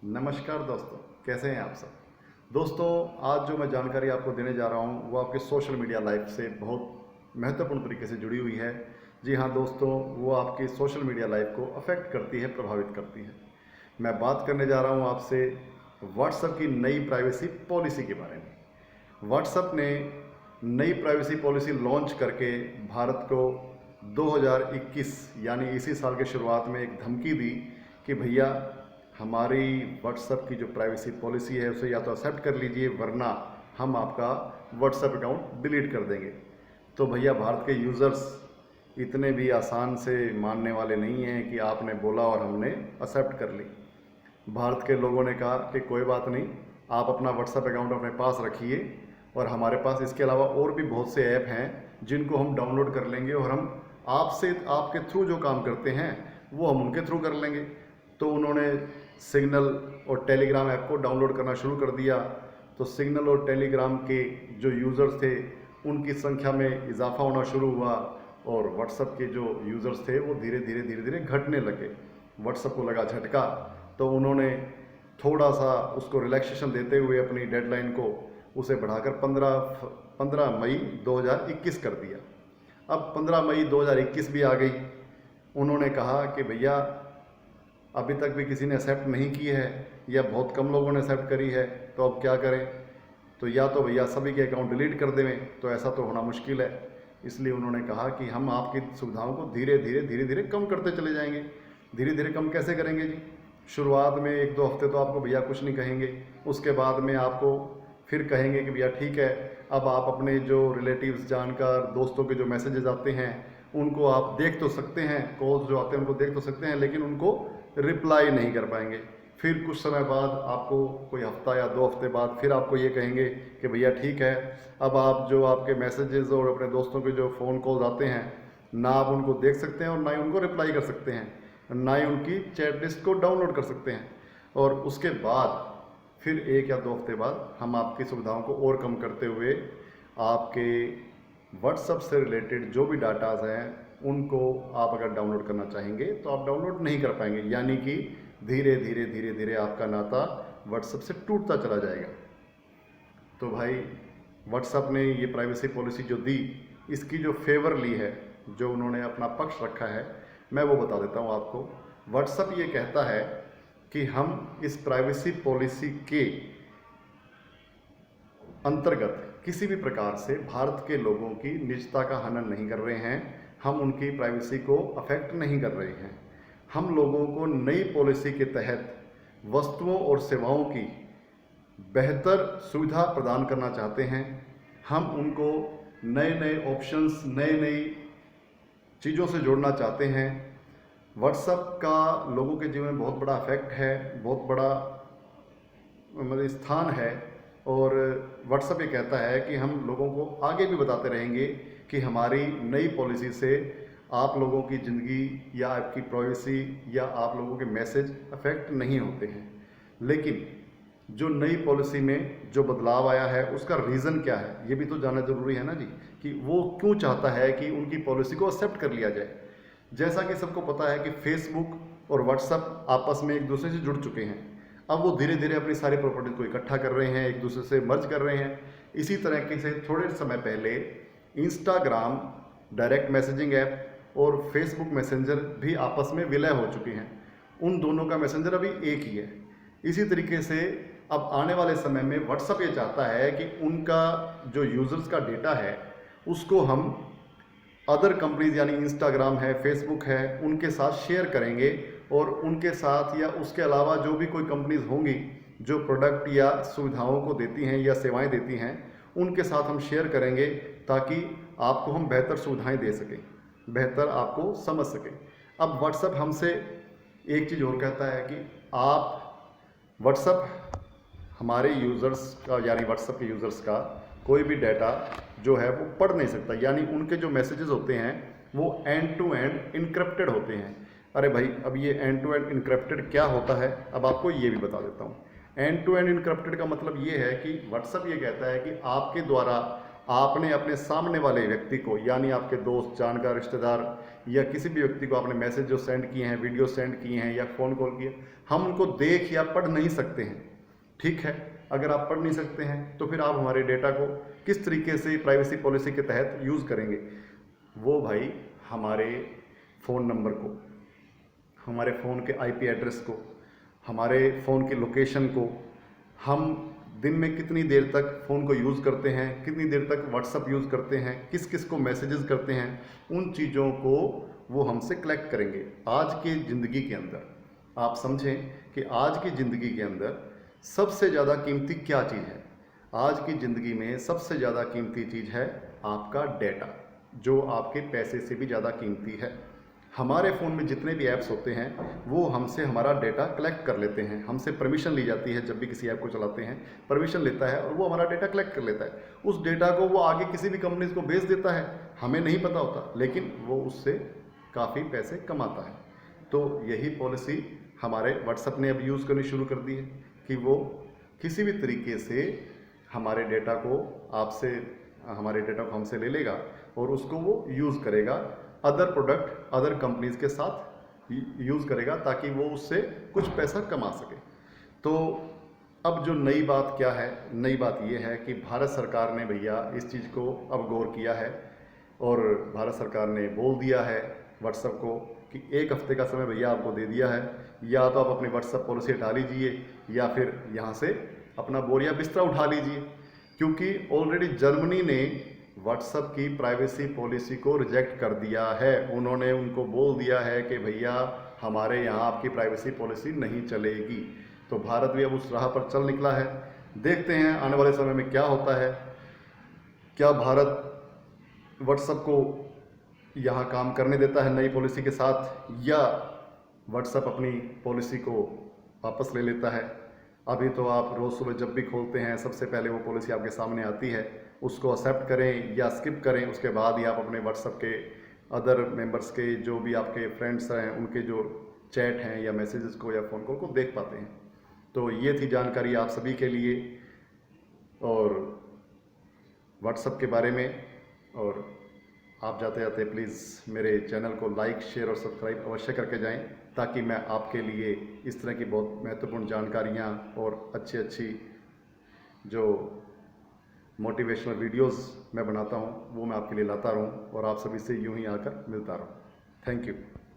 नमस्कार दोस्तों, कैसे हैं आप सब। दोस्तों, आज जो मैं जानकारी आपको देने जा रहा हूं वो आपके सोशल मीडिया लाइफ से बहुत महत्वपूर्ण तरीके से जुड़ी हुई है। जी हाँ दोस्तों, वो आपकी सोशल मीडिया लाइफ को अफेक्ट करती है, प्रभावित करती है। मैं बात करने जा रहा हूं आपसे व्हाट्सएप की नई प्राइवेसी पॉलिसी के बारे में। व्हाट्सएप ने नई प्राइवेसी पॉलिसी लॉन्च करके भारत को 2021 यानी इसी साल के शुरुआत में एक धमकी दी कि भैया हमारी व्हाट्सएप की जो प्राइवेसी पॉलिसी है उसे या तो एक्सेप्ट कर लीजिए, वरना हम आपका व्हाट्सएप अकाउंट डिलीट कर देंगे। तो भैया भारत के यूज़र्स इतने भी आसान से मानने वाले नहीं हैं कि आपने बोला और हमने एक्सेप्ट कर ली। भारत के लोगों ने कहा कि कोई बात नहीं, आप अपना व्हाट्सएप अकाउंट अपने पास रखिए और हमारे पास इसके अलावा और भी बहुत से ऐप हैं जिनको हम डाउनलोड कर लेंगे और हम आपसे आपके थ्रू जो काम करते हैं वो हम उनके थ्रू कर लेंगे। तो उन्होंने सिग्नल और टेलीग्राम ऐप को डाउनलोड करना शुरू कर दिया। तो सिग्नल और टेलीग्राम के जो यूज़र्स थे उनकी संख्या में इजाफा होना शुरू हुआ और व्हाट्सएप के जो यूज़र्स थे वो धीरे धीरे घटने लगे। व्हाट्सएप को लगा झटका, तो उन्होंने थोड़ा सा उसको रिलैक्सेशन देते हुए अपनी डेडलाइन को उसे बढ़ाकर 15 मई 2021 कर दिया। अब 15 मई 2021 भी आ गई। उन्होंने कहा कि भैया अभी तक भी किसी ने एक्सेप्ट नहीं की है या बहुत कम लोगों ने एक्सेप्ट करी है, तो अब क्या करें। तो या तो भैया सभी के अकाउंट डिलीट कर देवें, तो ऐसा तो होना मुश्किल है। इसलिए उन्होंने कहा कि हम आपकी सुविधाओं को धीरे धीरे कम करते चले जाएंगे। धीरे धीरे कम कैसे करेंगे जी। शुरुआत में 1-2 हफ्ते तो आपको भैया कुछ नहीं कहेंगे, उसके बाद में आपको फिर कहेंगे कि भैया ठीक है, अब आप अपने जो रिलेटिव्स, जानकार, दोस्तों के जो मैसेजेस आते हैं उनको आप देख तो सकते हैं, कॉल्स जो आते हैं उनको देख तो सकते हैं, लेकिन उनको रिप्लाई नहीं कर पाएंगे। फिर कुछ समय बाद आपको, कोई हफ्ता या 2 हफ्ते बाद, फिर आपको ये कहेंगे कि भैया ठीक है, अब आप जो आपके मैसेजेस और अपने दोस्तों के जो फ़ोन कॉल्स आते हैं ना आप उनको देख सकते हैं और ना ही उनको रिप्लाई कर सकते हैं, ना ही उनकी चैट लिस्ट को डाउनलोड कर सकते हैं। और उसके बाद फिर 1 या 2 हफ्ते बाद हम आपकी सुविधाओं को और कम करते हुए आपके व्हाट्सएप से रिलेटेड जो भी डाटाज हैं उनको आप अगर डाउनलोड करना चाहेंगे तो आप डाउनलोड नहीं कर पाएंगे। यानी कि धीरे धीरे आपका नाता व्हाट्सएप से टूटता चला जाएगा। तो भाई व्हाट्सएप ने ये प्राइवेसी पॉलिसी जो दी, इसकी जो फेवर ली है, जो उन्होंने अपना पक्ष रखा है, मैं वो बता देता हूँ आपको। व्हाट्सएप ये कहता है कि हम इस प्राइवेसी पॉलिसी के अंतर्गत किसी भी प्रकार से भारत के लोगों की निजता का हनन नहीं कर रहे हैं, हम उनकी प्राइवेसी को अफेक्ट नहीं कर रहे हैं। हम लोगों को नई पॉलिसी के तहत वस्तुओं और सेवाओं की बेहतर सुविधा प्रदान करना चाहते हैं। हम उनको नए ऑप्शंस, नई चीज़ों से जोड़ना चाहते हैं। व्हाट्सएप का लोगों के जीवन में बहुत बड़ा इफेक्ट है, बहुत बड़ा मतलब स्थान है। और व्हाट्सएप ये कहता है कि हम लोगों को आगे भी बताते रहेंगे कि हमारी नई पॉलिसी से आप लोगों की ज़िंदगी या आपकी प्राइवेसी या आप लोगों के मैसेज अफेक्ट नहीं होते हैं। लेकिन जो नई पॉलिसी में जो बदलाव आया है उसका रीज़न क्या है, ये भी तो जानना ज़रूरी है ना जी, कि वो क्यों चाहता है कि उनकी पॉलिसी को एक्सेप्ट कर लिया जाए। जैसा कि सबको पता है कि फेसबुक और व्हाट्सएप आपस में एक दूसरे से जुड़ चुके हैं। अब वो धीरे धीरे अपनी सारी प्रॉपर्टीज को इकट्ठा कर रहे हैं, एक दूसरे से मर्ज कर रहे हैं। इसी तरीके से थोड़े समय पहले इंस्टाग्राम डायरेक्ट मैसेजिंग ऐप और फेसबुक मैसेंजर भी आपस में विलय हो चुके हैं। उन दोनों का मैसेंजर अभी एक ही है। इसी तरीके से अब आने वाले समय में व्हाट्सएप ये चाहता है कि उनका जो यूज़र्स का डेटा है उसको हम अदर कंपनीज यानी इंस्टाग्राम है, फेसबुक है, उनके साथ शेयर करेंगे और उनके साथ या उसके अलावा जो भी कोई कंपनीज होंगी जो प्रोडक्ट या सुविधाओं को देती हैं या सेवाएं देती हैं उनके साथ हम शेयर करेंगे, ताकि आपको हम बेहतर सुविधाएं दे सकें, बेहतर आपको समझ सकें। अब व्हाट्सएप हमसे एक चीज़ और कहता है कि आप व्हाट्सएप हमारे यूज़र्स का यानी व्हाट्सएप के यूज़र्स का कोई भी डाटा जो है वो पढ़ नहीं सकता। यानी उनके जो मैसेजेस होते हैं वो एंड टू एंड इनक्रिप्टेड होते हैं। अरे भाई, अब ये एंड टू एंड इनक्रिप्टेड क्या होता है, अब आपको ये भी बता देता हूँ। एंड टू एंड इनक्रिप्टेड का मतलब ये है कि व्हाट्सएप ये कहता है कि आपके द्वारा आपने अपने सामने वाले व्यक्ति को, यानी आपके दोस्त, जानकार, रिश्तेदार या किसी भी व्यक्ति को आपने मैसेज जो सेंड किए हैं, वीडियो सेंड किए हैं या फ़ोन कॉल किए, हम उनको देख या पढ़ नहीं सकते हैं। ठीक है, अगर आप पढ़ नहीं सकते हैं तो फिर आप हमारे डेटा को किस तरीके से प्राइवेसी पॉलिसी के तहत यूज़ करेंगे? वो भाई हमारे फ़ोन नंबर को, हमारे फ़ोन के आईपी एड्रेस को, हमारे फ़ोन की लोकेशन को, हम दिन में कितनी देर तक फ़ोन को यूज़ करते हैं, कितनी देर तक व्हाट्सअप यूज़ करते हैं, किस किस को मैसेजेस करते हैं, उन चीज़ों को वो हमसे कलेक्ट करेंगे। आज की ज़िंदगी के अंदर आप समझें कि आज की ज़िंदगी के अंदर सबसे ज़्यादा कीमती क्या चीज़ है? आज की ज़िंदगी में सबसे ज़्यादा कीमती चीज़ है आपका डेटा, जो आपके पैसे से भी ज़्यादा कीमती है। हमारे फ़ोन में जितने भी ऐप्स होते हैं वो हमसे हमारा डेटा कलेक्ट कर लेते हैं, हमसे परमिशन ली जाती है। जब भी किसी ऐप को चलाते हैं परमिशन लेता है और वो हमारा डेटा कलेक्ट कर लेता है। उस डेटा को वो आगे किसी भी कंपनी को बेच देता है, हमें नहीं पता होता, लेकिन वो उससे काफ़ी पैसे कमाता है। तो यही पॉलिसी हमारे व्हाट्सएप ने अब यूज़ करनी शुरू कर दी है कि वो किसी भी तरीके से हमारे डेटा को आपसे, हमारे डेटा को हमसे ले लेगा और उसको वो यूज़ करेगा, अदर प्रोडक्ट, अदर कंपनीज के साथ यूज़ करेगा ताकि वो उससे कुछ पैसा कमा सके। तो अब जो नई बात क्या है? नई बात ये है कि भारत सरकार ने भैया इस चीज़ को अब गौर किया है और भारत सरकार ने बोल दिया है व्हाट्सएप को कि 1 हफ्ते का समय भैया आपको दे दिया है, या तो आप अपनी व्हाट्सएप पॉलिसी हटा लीजिए या फिर यहाँ से अपना बोरिया बिस्तरा उठा लीजिए, क्योंकि ऑलरेडी जर्मनी ने व्हाट्सएप की प्राइवेसी पॉलिसी को रिजेक्ट कर दिया है। उन्होंने उनको बोल दिया है कि भैया हमारे यहाँ आपकी प्राइवेसी पॉलिसी नहीं चलेगी। तो भारत भी अब उस राह पर चल निकला है। देखते हैं आने वाले समय में क्या होता है। क्या भारत व्हाट्सएप को यहाँ काम करने देता है नई पॉलिसी के साथ, या व्हाट्सएप अपनी पॉलिसी को वापस ले लेता है? अभी तो आप रोज़ सुबह जब भी खोलते हैं सबसे पहले वो पॉलिसी आपके सामने आती है, उसको एक्सेप्ट करें या स्किप करें, उसके बाद ही आप अपने व्हाट्सएप के अदर मेंबर्स के, जो भी आपके फ्रेंड्स हैं, उनके जो चैट हैं या मैसेजेस को या फ़ोन कॉल को देख पाते हैं। तो ये थी जानकारी आप सभी के लिए और व्हाट्सएप के बारे में। और आप जाते जाते प्लीज़ मेरे चैनल को लाइक, शेयर और सब्सक्राइब अवश्य करके जाएं, ताकि मैं आपके लिए इस तरह की बहुत महत्वपूर्ण जानकारियां और अच्छी जो मोटिवेशनल वीडियोस मैं बनाता हूं वो मैं आपके लिए लाता रहूं और आप सभी से यूं ही आकर मिलता रहूं। Thank you.